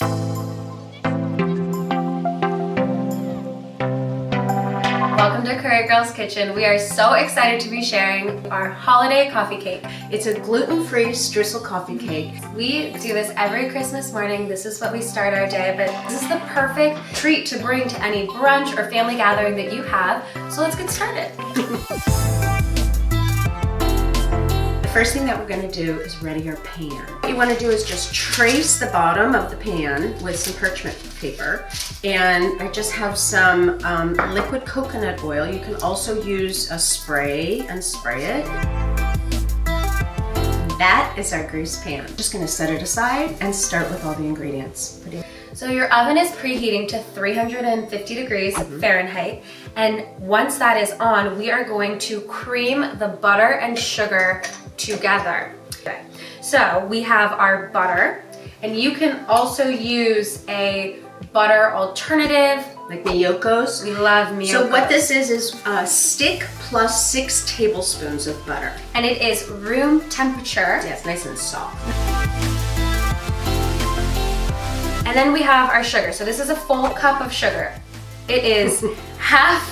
Welcome to Curry Girl's Kitchen. We are so excited to be sharing our holiday coffee cake. It's a gluten-free streusel coffee cake. We do this every Christmas morning. This is what we start our day, but this is the perfect treat to bring to any brunch or family gathering that you have. So let's get started. The first thing that we're going to do is ready our pan. What you want to do is just trace the bottom of the pan with some parchment paper. And I just have some liquid coconut oil. You can also use a spray and spray it. That is our grease pan. Just going to set it aside and start with all the ingredients. So your oven is preheating to 350 degrees Fahrenheit. And once that is on, we are going to cream the butter and sugar together. Okay. So we have our butter, and you can also use a butter alternative. Like Miyoko's. We love Miyoko's. So what this is a stick plus 6 tablespoons of butter. And it is room temperature. Yeah, it's nice and soft. And then we have our sugar. So this is a full cup of sugar. It is half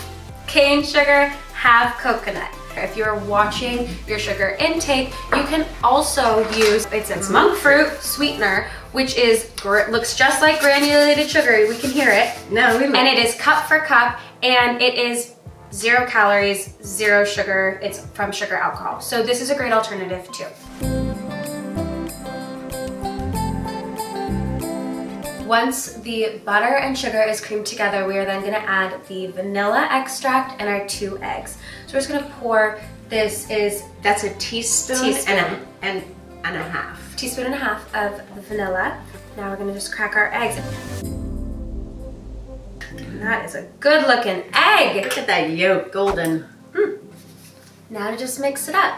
cane sugar, half coconut. If you're watching your sugar intake, you can also use, it's monk fruit sweetener, which looks just like granulated sugar. We can hear it. No, we And it is cup for cup, and it is 0 calories, 0 sugar. It's from sugar alcohol. So this is a great alternative too. Once the butter and sugar is creamed together, we are then going to add the vanilla extract and our 2 eggs. So we're just going to pour, that's a teaspoon. And a half. Teaspoon and a half of the vanilla. Now we're going to just crack our eggs. And that is a good looking egg. Look at that yolk, golden. Now to just mix it up.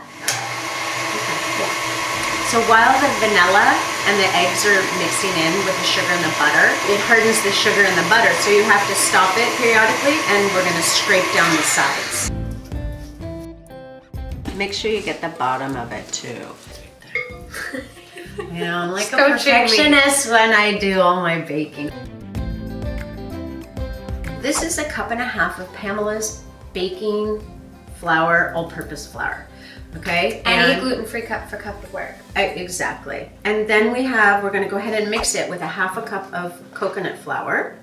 So while the vanilla and the eggs are mixing in with the sugar and the butter, it hardens the sugar and the butter, so you have to stop it periodically, and we're going to scrape down the sides. Make sure you get the bottom of it too. You know, I'm like a perfectionist when I do all my baking. This is 1.5 cups of Pamela's baking flour, all-purpose flour. Okay. Any gluten-free cup for cup would work. Exactly. And then we're going to go ahead and mix it with 1/2 cup of coconut flour.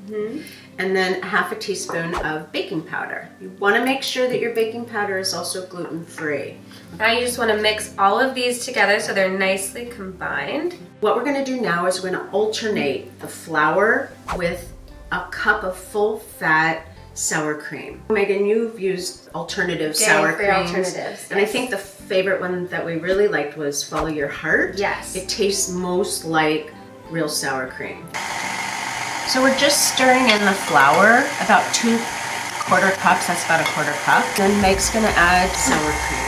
And then 1/2 teaspoon of baking powder. You want to make sure that your baking powder is also gluten-free. Now you just want to mix all of these together so they're nicely combined. What we're going to do now is we're going to alternate the flour with 1 cup of full-fat sour cream. Megan, you've used alternative sour creams. Alternatives. And yes. I think the favorite one that we really liked was Follow Your Heart. Yes. It tastes most like real sour cream. So we're just stirring in the flour, about 2/4 cups, that's about 1/4 cup. Then Meg's gonna add sour cream.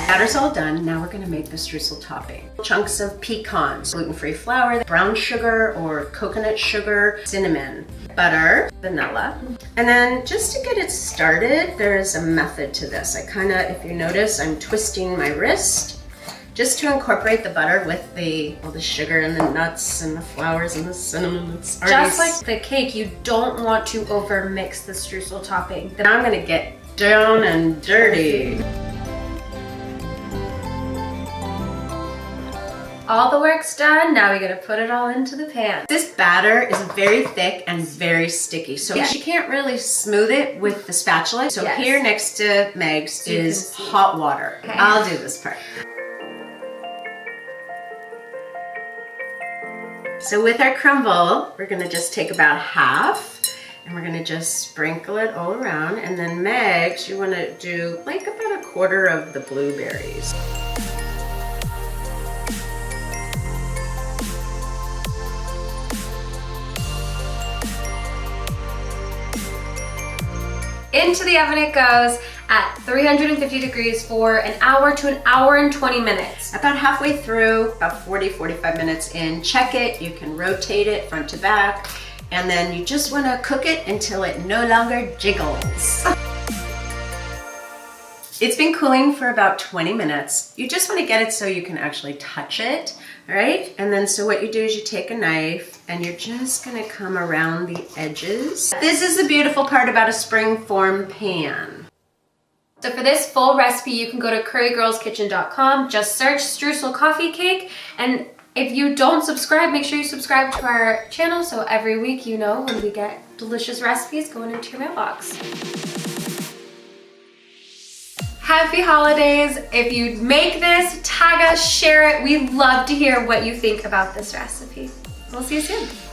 Batter's all done, now we're gonna make the streusel topping. Chunks of pecans, gluten-free flour, brown sugar or coconut sugar, cinnamon, butter, vanilla. And then just to get it started, there's a method to this. If you notice, I'm twisting my wrist just to incorporate the butter with all the sugar and the nuts and the flowers and the cinnamon. Just like the cake, you don't want to over mix the streusel topping. Now I'm gonna get down and dirty. All the work's done, now we're gonna put it all into the pan. This batter is very thick and very sticky, so she can't really smooth it with the spatula. So here next to Meg's is hot water. Okay. I'll do this part. So with our crumble, we're gonna just take about half, and we're gonna just sprinkle it all around. And then Meg's, you wanna do like about 1/4 of the blueberries. Into the oven it goes at 350 degrees for 1 hour to 1 hour and 20 minutes. About halfway through, about 40-45 minutes in, check it. You can rotate it front to back, and then you just want to cook it until it no longer jiggles. It's been cooling for about 20 minutes. You just want to get it so you can actually touch it All right, and then so what you do is you take a knife and you're just gonna come around the edges. This is the beautiful part about a springform pan. So for this full recipe, you can go to currygirlskitchen.com, just search Streusel Coffee Cake, and if you don't subscribe, make sure you subscribe to our channel so every week you know when we get delicious recipes going into your mailbox. Happy holidays. If you make this, tag us, share it. We love to hear what you think about this recipe. We'll see you soon.